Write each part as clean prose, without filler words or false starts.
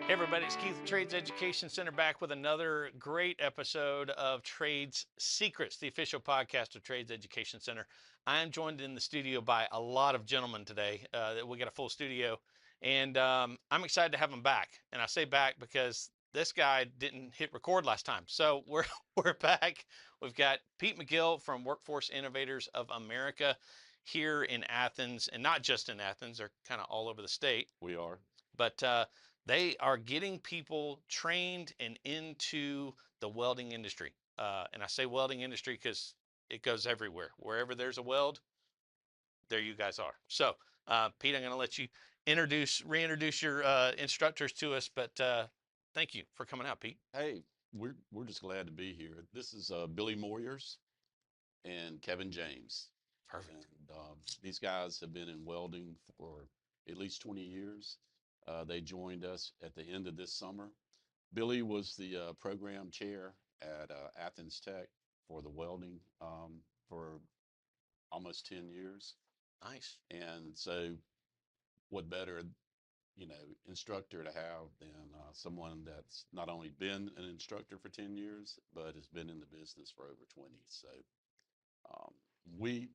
Hey everybody, it's Keith, Trades Education Center, back with another great episode of Trades Secrets, the official podcast of Trades Education Center. I am joined in the studio by a lot of gentlemen today. We got a full studio, and I'm excited to have them back. And I say back because this guy didn't hit record last time, so we're back. We've got Pete McGill from Workforce Innovators of America here in Athens, and not just in Athens; they're kind of all over the state. We are. But they are getting people trained and into the welding industry. And I say welding industry because it goes everywhere. Wherever there's a weld, there you guys are. So, Pete, I'm going to let you reintroduce your instructors to us. But thank you for coming out, Pete. Hey, we're just glad to be here. This is Billy Moyers and Kevin James. Perfect. And these guys have been in welding for at least 20 years. They joined us at the end of this summer. Billy was the program chair at Athens Tech for the welding for almost 10 years. Nice. And so, what better, instructor to have than someone that's not only been an instructor for 10 years, but has been in the business for over 20. So, um, we,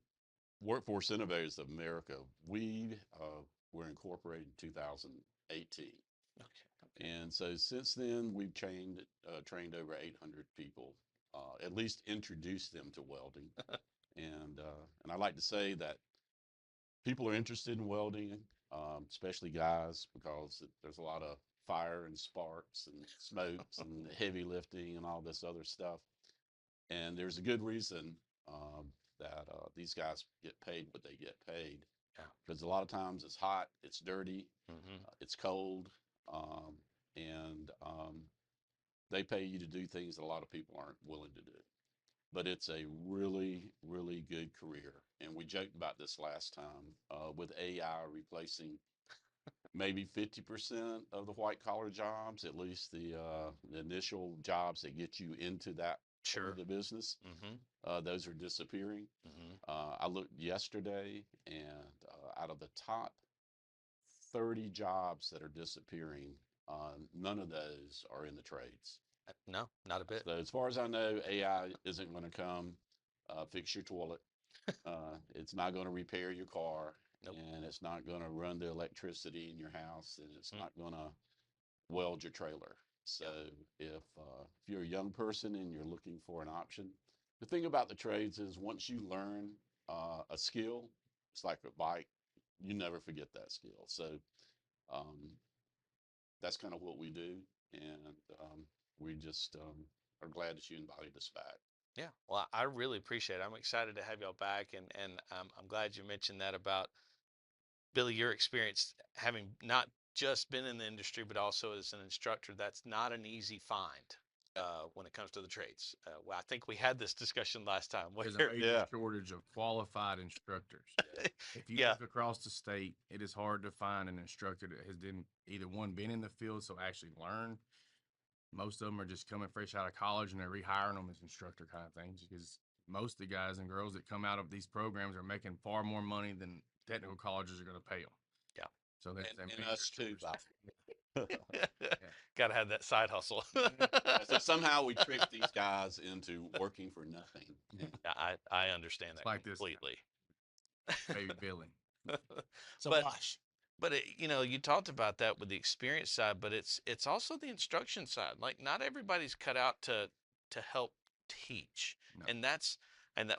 Workforce Innovators of America, we were incorporated in 2018. Okay. And so since then, we've trained over 800 people, at least introduced them to welding. And I like to say that people are interested in welding, especially guys, because there's a lot of fire and sparks and smokes and heavy lifting and all this other stuff. And there's a good reason that these guys get paid what they get paid, Yeah. because a lot of times it's hot, it's dirty, Mm-hmm. it's cold, um, and they pay you to do things that a lot of people aren't willing to do. But it's a really, really good career. And we joked about this last time with AI replacing maybe 50% of the white collar jobs, at least the initial jobs that get you into that part of Sure. the business. Mm-hmm. Those are disappearing. Mm-hmm. I looked yesterday, and out of the top 30 jobs that are disappearing, none of those are in the trades. No, not a bit. So, as far as I know, AI isn't going to come fix your toilet. It's not going to repair your car, Nope. and it's not going to run the electricity in your house, and it's Mm. not going to weld your trailer. So, Yeah. if you're a young person and you're looking for an option, the thing about the trades is once you learn a skill, it's like a bike, you never forget that skill. So, um, that's kind of what we do, and we just are glad that you invited us back. Yeah, well, I really appreciate it. I'm excited to have y'all back, and I'm glad you mentioned that about Billy, your experience having not just been in the industry, but also as an instructor. That's not an easy find when it comes to the trades. Well, I think we had this discussion last time. There's a Where, major Yeah, shortage of qualified instructors. If you yeah, look across the state, it is hard to find an instructor that has been either one been in the field, so actually learn. Most of them are just coming fresh out of college and they're rehiring them as instructor kind of things because most of the guys and girls that come out of these programs are making far more money than technical colleges are going to pay them. yeah. So there's that and major us too. shortage. Yeah. Got to have that side hustle. Yeah, so somehow we tricked these guys into working for nothing. Yeah, I understand It's that like this completely. baby Billy. It's a But wash. but you talked about that with the experience side, but it's also the instruction side. Like not everybody's cut out to help teach, No. and that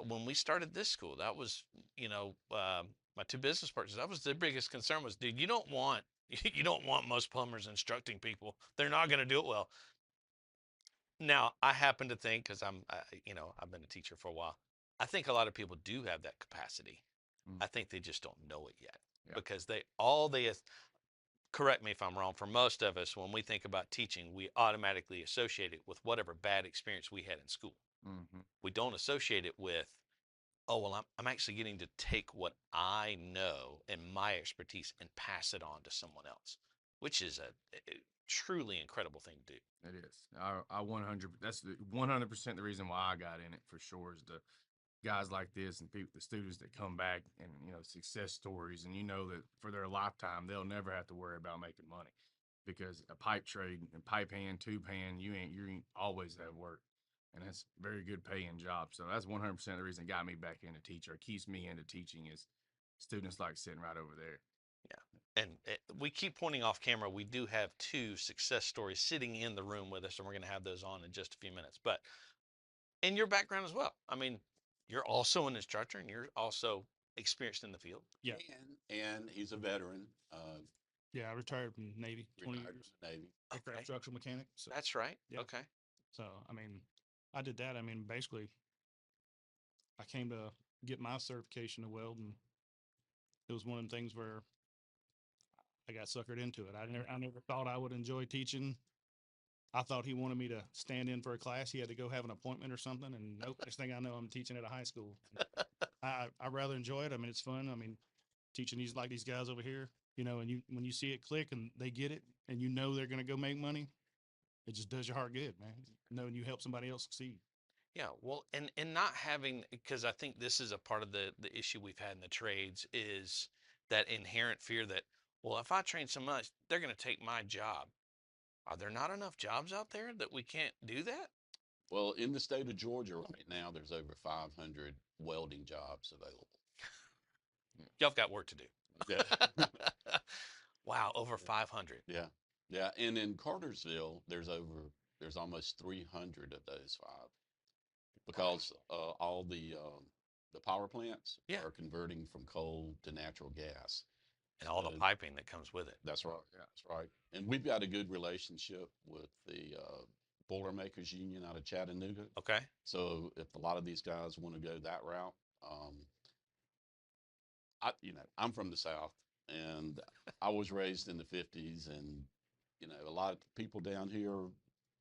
when we started this school, that was my two business partners. That was their biggest concern was, dude, you don't want you don't want most plumbers instructing people. They're not going to do it well. Now I happen to think because I've been a teacher for a while. I think a lot of people do have that capacity. Mm. I think they just don't know it yet Yeah. because correct me if I'm wrong, for most of us, when we think about teaching, we automatically associate it with whatever bad experience we had in school. Mm-hmm. We don't associate it with, oh, well, I'm actually getting to take what I know and my expertise and pass it on to someone else, which is a truly incredible thing to do. It is. I 100. That's the 100% the reason why I got in it for sure is the guys like this and people, the students that come back and success stories, and that for their lifetime they'll never have to worry about making money because a pipe trade and pipe hand, tube hand, you ain't always have work. And that's very good paying job. So that's 100% the reason it got me back into teaching or keeps me into teaching is students like sitting right over there. Yeah. And we keep pointing off camera. We do have 2 success stories sitting in the room with us, and we're going to have those on in just a few minutes. But in your background as well, I mean, you're also an instructor and you're also experienced in the field. Yeah. And he's a veteran, Yeah, I retired from Navy, 20 retired years, from the Navy. aircraft Okay. structural mechanic. So, That's right. Yeah. Okay. so I mean, I did that. I mean, basically, I came to get my certification to weld, and it was one of the things where I got suckered into it. I never thought I would enjoy teaching. I thought he wanted me to stand in for a class. He had to go have an appointment or something, and nope. Next thing I know, I'm teaching at a high school. I rather enjoy it. I mean, it's fun. I mean, teaching these guys over here, and when you see it click and they get it, and they're going to go make money, it just does your heart good, man. Knowing you help somebody else succeed. Yeah, well, and not having, because I think this is a part of the issue we've had in the trades is that inherent fear that, well, if I train so much, they're going to take my job. Are there not enough jobs out there that we can't do that? Well, in the state of Georgia right now, there's over 500 welding jobs available. Y'all got work to do. Yeah. Wow, over 500. Yeah. Yeah. And in Cartersville, there's almost 300 of those 5 because all the power plants Yeah. are converting from coal to natural gas. And all the So piping that comes with it. That's right. Yeah. That's right. And we've got a good relationship with the Boilermakers Union out of Chattanooga. Okay. So if a lot of these guys want to go that route, I'm from the South, and I was raised in the '50s, and a lot of people down here,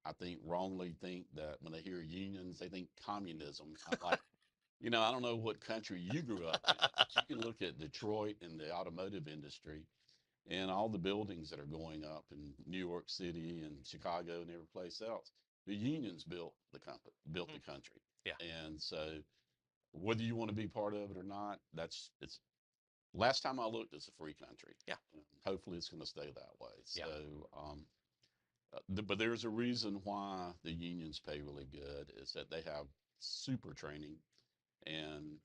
I think, wrongly think that when they hear unions, they think communism. I'm like, I don't know what country you grew up in. But you can look at Detroit and the automotive industry, and all the buildings that are going up in New York City and Chicago and every place else. The unions built the company, built the country. Yeah. And so whether you want to be part of it or not, it's last time I looked, it's a free country. Yeah. And hopefully it's going to stay that way. Yeah. So, but there's a reason why the unions pay really good is that they have super training and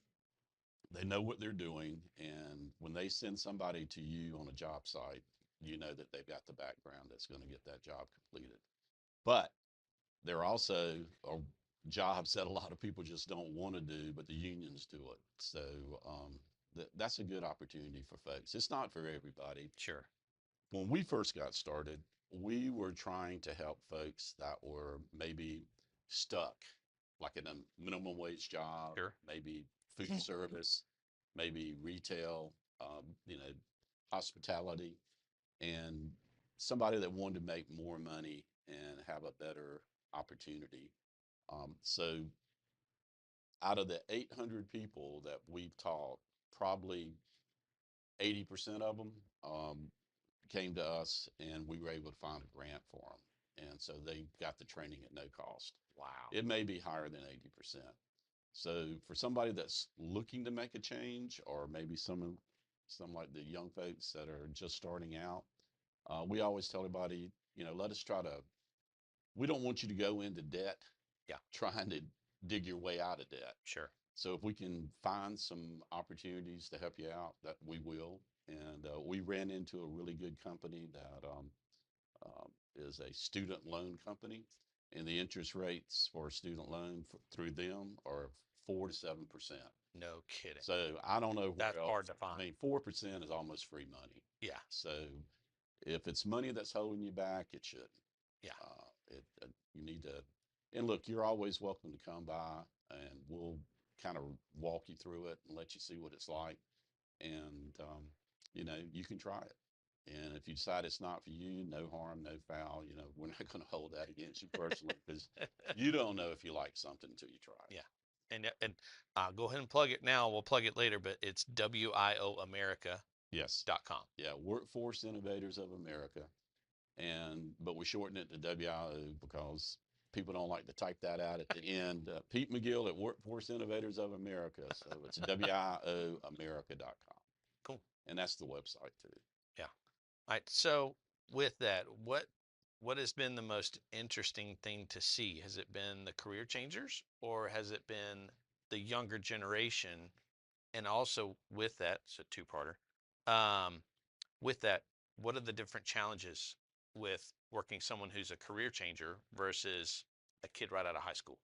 they know what they're doing. And when they send somebody to you on a job site, you know that they've got the background that's going to get that job completed. But there also are jobs that a lot of people just don't want to do, but the unions do it. So that's a good opportunity for folks. It's not for everybody. Sure. When we first got started, we were trying to help folks that were maybe stuck, like in a minimum wage job, Sure. maybe food service, maybe retail, hospitality, and somebody that wanted to make more money and have a better opportunity. So out of the 800 people that we've taught, probably 80% of them came to us, and we were able to find a grant for them. And so they got the training at no cost. Wow. It may be higher than 80%. So for somebody that's looking to make a change, or maybe some like the young folks that are just starting out, we always tell everybody, let us try to. We don't want you to go into debt. Yeah. Trying to dig your way out of debt. Sure. So if we can find some opportunities to help you out, that we will. And we ran into a really good company that is a student loan company, and the interest rates for a student loan through them are 4 to 7%. No kidding. So I don't know. That's hard to find. I mean, 4% is almost free money. Yeah. So if it's money that's holding you back, it shouldn't. Yeah. You need to. And look, you're always welcome to come by, and we'll kind of walk you through it and let you see what it's like. And you can try it. And if you decide it's not for you, no harm, no foul. We're not going to hold that against you personally, because you don't know if you like something until you try it. Yeah. And go ahead and plug it now. We'll plug it later, but it's WIOAmerica.com. Yes. Yeah. Workforce Innovators of America. But we shorten it to WIO because people don't like to type that out at the end. Pete McGill at Workforce Innovators of America. So it's WIOAmerica.com. Cool. And that's the website too. Yeah. All right. So with that, what has been the most interesting thing to see? Has it been the career changers, or has it been the younger generation? And also with that, it's a two-parter. Um, with that, what are the different challenges with working someone who's a career changer versus a kid right out of high school?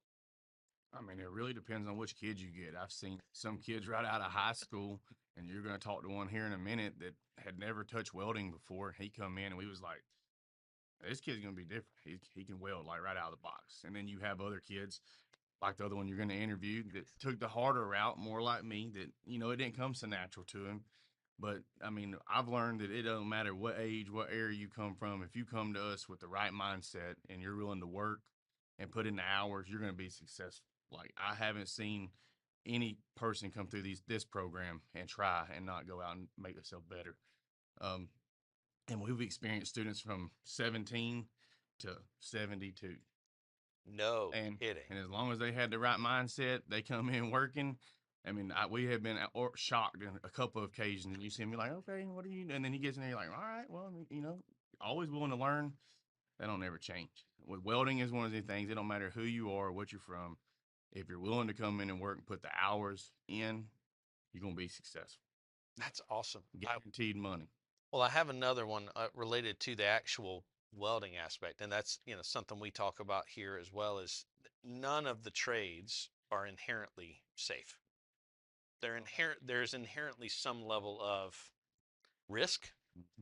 I mean, it really depends on which kid you get. I've seen some kids right out of high school, and you're going to talk to one here in a minute that had never touched welding before. He come in, and we was like, this kid's going to be different. He can weld like right out of the box. And then you have other kids like the other one you're going to interview that took the harder route, more like me, that, it didn't come so natural to him. But I mean, I've learned that it doesn't matter what age, what area you come from. If you come to us with the right mindset and you're willing to work and put in the hours, you're going to be successful. Like, I haven't seen any person come through this program and try and not go out and make themselves better. Um, and we've experienced students from 17 to 72. No and kidding. and as long as they had the right mindset, they come in working. I mean, we have been shocked in a couple of occasions, and you see me like, okay, what are you? And then he gets in there, you're like, all right, well, I mean, always willing to learn. That don't ever change. With welding is one of the things. It don't matter who you are, or what you're from. If you're willing to come in and work and put the hours in, you're gonna be successful. That's awesome. Guaranteed money. Well, I have another one related to the actual welding aspect, and that's something we talk about here as well. Is none of the trades are inherently safe. There's inherently some level of risk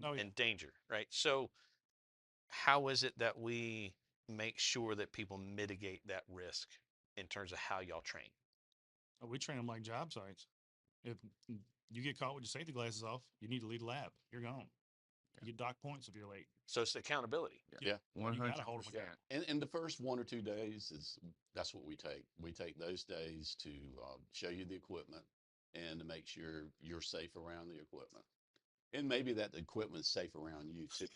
Oh yeah. and danger, right? So how is it that we make sure that people mitigate that risk in terms of how y'all train? We train them like job sites. If you get caught with your safety glasses off, you need to leave the lab. You're gone. You get dock points if you're late. So it's accountability. Yeah. You 100%. gotta hold them accountable. And the first 1 or 2 days that's what we take. We take those days to show you the equipment and to make sure you're safe around the equipment, and maybe that the equipment's safe around you too.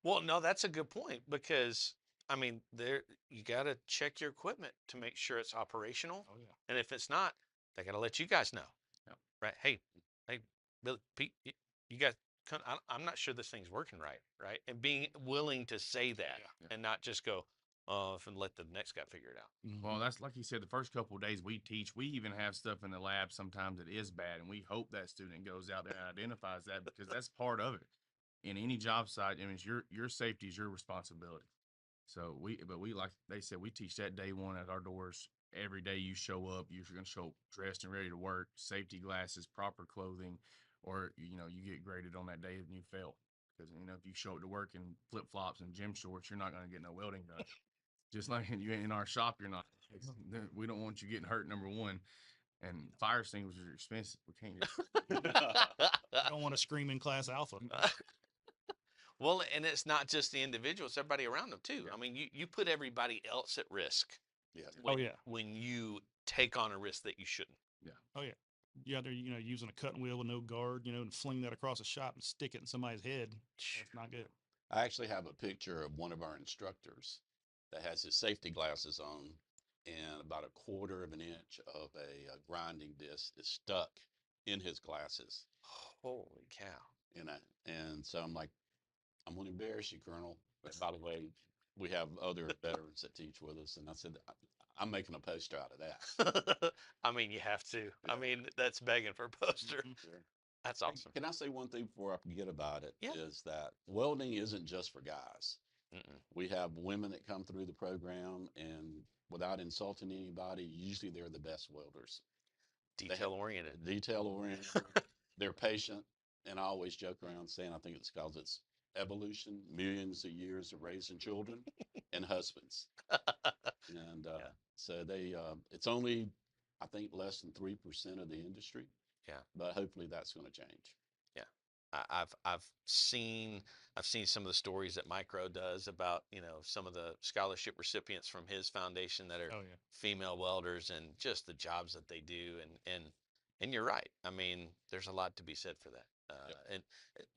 Well, no, that's a good point because I mean, there you got to check your equipment to make sure it's operational, Oh yeah. and if it's not, they got to let you guys know, Yep. right? Hey, Billy, Pete, you guys, I'm not sure this thing's working right, right? And being willing to say that Yeah. and not just go, oh, and let the next guy figure it out. Well, that's like you said, the first couple of days we teach, we even have stuff in the lab sometimes that is bad, and we hope that student goes out there and identifies that because that's part of it. In any job site, I mean, it's your safety is your responsibility. So we like they said, we teach that day one at our doors. Every day you show up, you're going to show up dressed and ready to work, safety glasses, proper clothing, or you get graded on that day and you fail. Because if you show up to work in flip flops and gym shorts, you're not going to get no welding done. Just like you in our shop, you're not. We don't want you getting hurt. Number one, and fire extinguishers are expensive. We can't. You don't want to scream in class alpha. Well, and it's not just the individual; it's everybody around them too. Yeah. I mean, you put everybody else at risk. Yeah. When, Oh, yeah. When you take on a risk that you shouldn't. Oh yeah. You out there, using a cutting wheel with no guard, and fling that across a shop and stick it in somebody's head. That's not good. I actually have a picture of one of our instructors that has his safety glasses on, and about a quarter of an inch of a grinding disc is stuck in his glasses. Holy cow! And so I'm like, I'm going to embarrass you, Colonel. But by the way, we have other veterans that teach with us, and I said, I'm making a poster out of that. I mean, you have to. I mean, that's begging for a poster. Sure. That's awesome. Can I say one thing before I forget about it? Yeah. Is that welding isn't just for guys. Mm-mm. We have women that come through the program, and without insulting anybody, usually they're the best welders. Detail oriented. Detail oriented. They're patient, and I always joke around saying I think it's because it's evolution, millions of years of raising children and husbands, and Yeah. so it's only I think less than 3% of the industry. Yeah. But hopefully that's going to change. Yeah. I've seen some of the stories that Micro does about some of the scholarship recipients from his foundation that are Oh yeah. female welders and just the jobs that they do and you're right. I mean, there's a lot to be said for that. And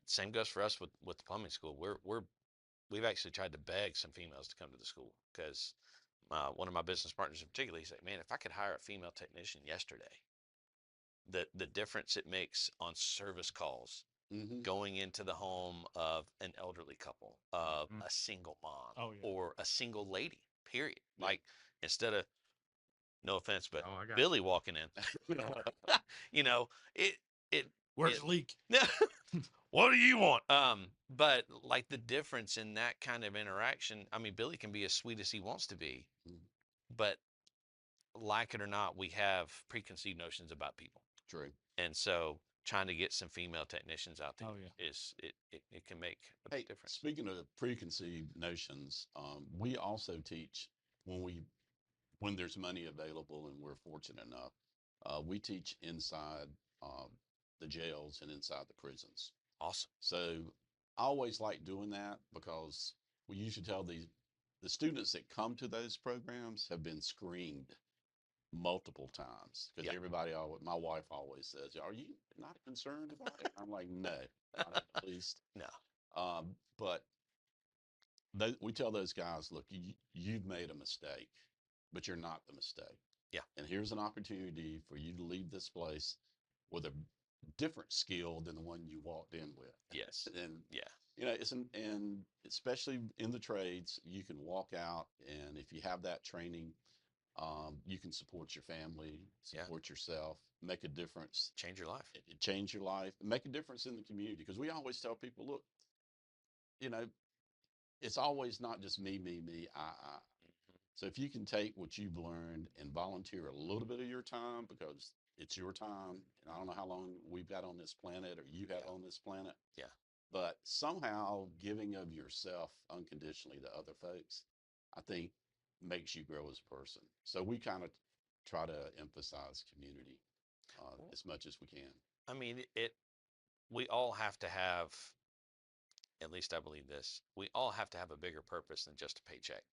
same goes for us with the plumbing school. We've actually tried to beg some females to come to the school because one of my business partners in particular, he said, "Man, if I could hire a female technician yesterday, the difference it makes on service calls Hmm. going into the home of an elderly couple, of Mhm. a single mom, Oh, yeah. or a single lady, period. Yeah. Like, instead of, no offense, but Oh, I got Billy walking in, you know, it, it, Where's it, the leak? what do you want? But like the difference in that kind of interaction, I mean, Billy can be as sweet as he wants to be, Mhm. but like it or not, we have preconceived notions about people. True. And so trying to get some female technicians out there Oh, yeah. is it can make a Hey, big difference. speaking of preconceived notions, we also teach when when there's money available and we're fortunate enough, we teach inside um, the jails and inside the prisons. Awesome. So I always like doing that because we usually tell the students that come to those programs have been screened multiple times because Yeah. everybody always, my wife always says, "Are you not concerned about it?" I'm like, "No, not in the least." No. But we tell those guys, "Look, you've made a mistake, but you're not the mistake. Yeah. And here's an opportunity for you to leave this place with a different skill than the one you walked in with." Yes. And Yeah. and especially in the trades, you can walk out, and if you have that training, you can support your family, Yeah. support yourself, make a difference, Change your life. change your life, make a difference in the community. Because we always tell people, look, you know, it's always not just me, I. Mhm. So if you can take what you've learned and volunteer a little bit of your time, because it's your time, and I don't know how long we've got on this planet or you have Yeah. on this planet, Yeah. but somehow giving of yourself unconditionally to other folks, I think makes you grow as a person. So we kind of try to emphasize community Well, as much as we can. I mean, we all have to have, at least I believe this, we all have to have a bigger purpose than just a paycheck.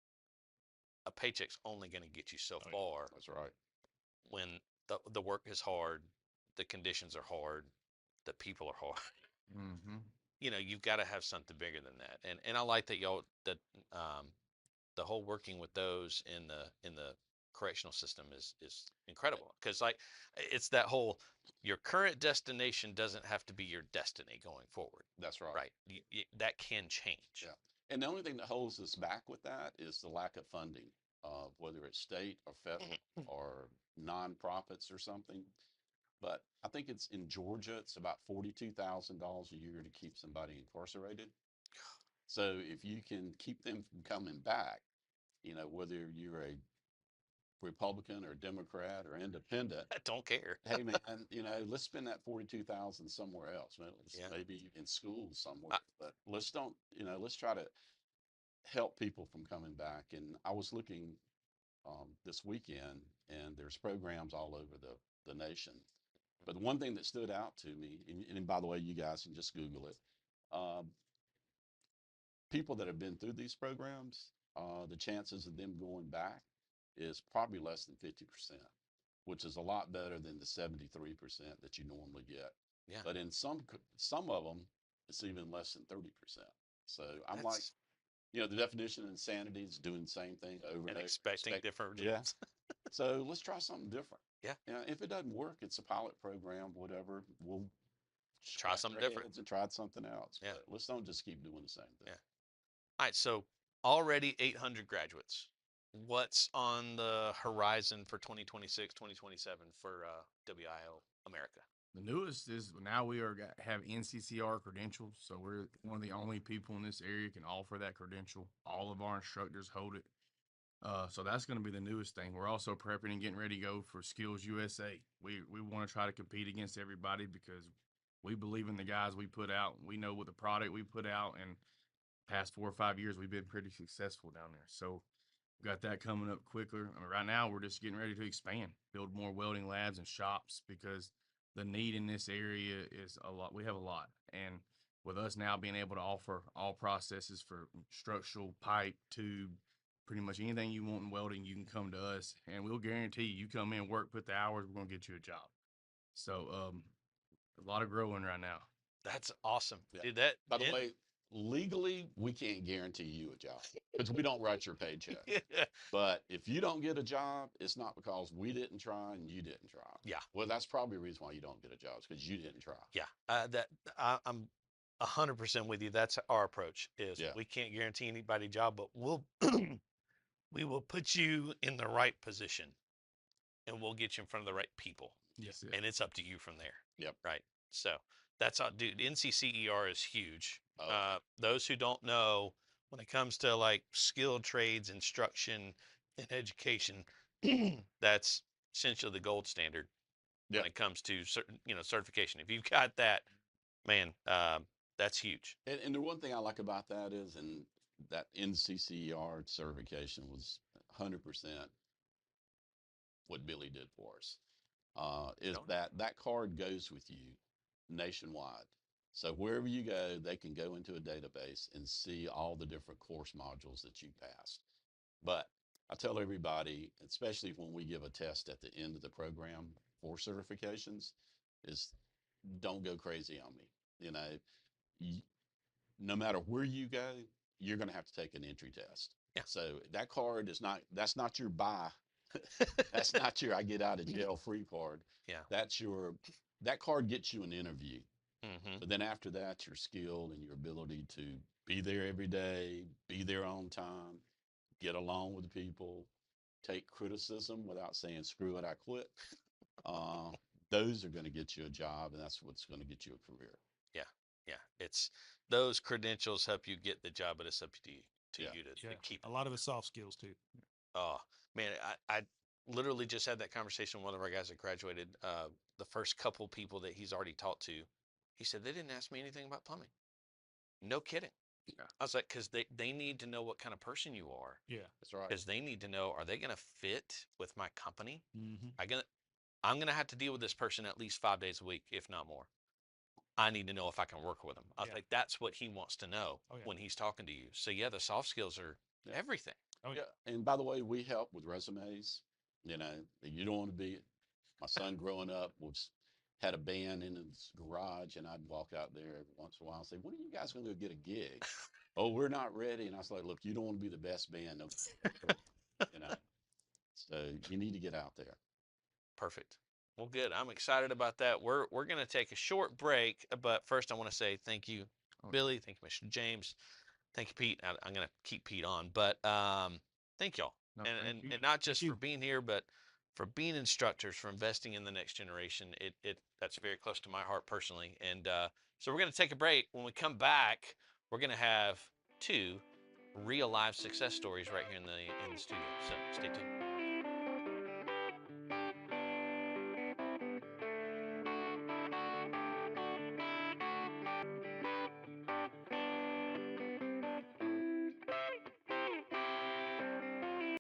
A paycheck's only going to get you so Oh, yeah. far That's right. when the work is hard, the conditions are hard, the people are hard. Mm-hmm. You've got to have something bigger than that. And I like that y'all that um, the whole working with those in the correctional system is incredible, because like it's that whole, your current destination doesn't have to be your destiny going forward, That's right. right? That can change. Yeah. And the only thing that holds us back with that is the lack of funding, whether it's state or federal or nonprofits or something. But I think it's in Georgia, it's about $42,000 a year to keep somebody incarcerated. So if you can keep them from coming back, whether you're a Republican or Democrat or independent, I don't care. hey man, let's spend that 42,000 somewhere else. Yeah. Maybe in schools somewhere, I, but let's try to help people from coming back. And I was looking this weekend, and there's programs all over the nation. But the one thing that stood out to me, and by the way, you guys can just Google it. Um, People that have been through these programs, the chances of them going back is probably less than 50%, which is a lot better than the 73% that you normally get. yeah. But in some of them, it's even less than 30%. So I'm like, That's the definition of insanity is doing the same thing over and and over. expecting different Yeah. results. So let's try something different. Yeah. If it doesn't work, it's a pilot program, whatever. We'll Try scratch something our different. heads and try something else. Yeah. But let's don't just keep doing the same thing. Yeah. All right. So already 800 graduates. What's on the horizon for 2026, 2027 for WIO America? The newest is now have NCCR credentials, so we're one of the only people in this area can offer that credential. All of our instructors hold it. So that's going to be the newest thing. We're also prepping and getting ready to go for Skills USA. We want to try to compete against everybody because we believe in the guys we put out. We know what the product we put out, and past 4 or 5 years we've been pretty successful down there. So we got that coming up quicker. I mean, right now we're just getting ready to expand, build more welding labs and shops because the need in this area is a lot. We have a lot, and with us now being able to offer all processes for structural, pipe, tube, pretty much anything you want in welding, you can come to us, and we'll guarantee you come in, work, put the hours, we're gonna get you a job. So a lot of growing right now. That's awesome, Yeah. dude. That By the it, way, legally, we can't guarantee you a job because we don't write your paycheck. Yeah. But if you don't get a job, it's not because we didn't try and you didn't try. Yeah. Well, that's probably the reason why you don't get a job, is because you didn't try. Yeah. I'm 100% with you. That's our approach. Is Yeah. we can't guarantee anybody a job, but we'll we will put you in the right position, and we'll get you in front of the right people, Yes, and it's up to you from there. Yep. Right. So that's all, dude. NCCER is huge. Oh, Those who don't know, when it comes to like skilled trades, instruction, and education, that's essentially the gold standard yeah. when it comes to certain, certification. If you've got that, man, that's huge. And the one thing I like about that is, and that NCCER certification was 100% what Billy did for us, is Don't- that card goes with you nationwide. So wherever you go, they can go into a database and see all the different course modules that you passed. But I tell everybody, especially when we give a test at the end of the program for certifications, is don't go crazy on me. You know, no matter where you go, you're going to have to take an entry test. Yeah. So that card is not, that's not your buy. That's not your I get out of jail free card. Yeah. That card gets you an interview. Mm-hmm. But then after that, your skill and your ability to be there every day, be there on time, get along with people, take criticism without saying, screw it, I quit. Those are going to get you a job, and that's what's going to get you a career. Yeah. Yeah. It's those credentials help you get the job, but it's up to you Yeah. to keep A it. lot of it's soft skills too. Oh man, I literally just had that conversation with one of our guys that graduated. The first couple people that he's already talked to, he said they didn't ask me anything about plumbing. No kidding. Yeah. I was like, because they need to know what kind of person you are. Yeah. That's right. Because they need to know, are they going to fit with my company? Mm-hmm. I'm gonna have to deal with this person at least 5 days a week, if not more. I need to know if I can work with them. I was Yeah. like, that's what he wants to know Oh, yeah. when he's talking to you. So yeah, the soft skills are Yeah. everything. Oh, Yeah. And by the way, we help with resumes. You know, you don't want to be. My son growing up had a band in his garage, and I'd walk out there every once in a while and say, "When are you guys going to go get a gig?" "Oh, we're not ready." And I was like, "Look, you don't want to be the best band, no, you know. So you need to get out there." Perfect. Well, good. I'm excited about that. We're gonna take a short break, but first I want to say thank you, Oh. Billy. Thank you, Mr. James. Thank you, Pete. I'm gonna keep Pete on, but thank y'all, No, and, thank and you. and not just you. for being here, but for being instructors, for investing in the next generation. It that's very close to my heart personally. And so we're gonna take a break. When we come back, we're gonna have two real life success stories right here in the studio. So stay tuned.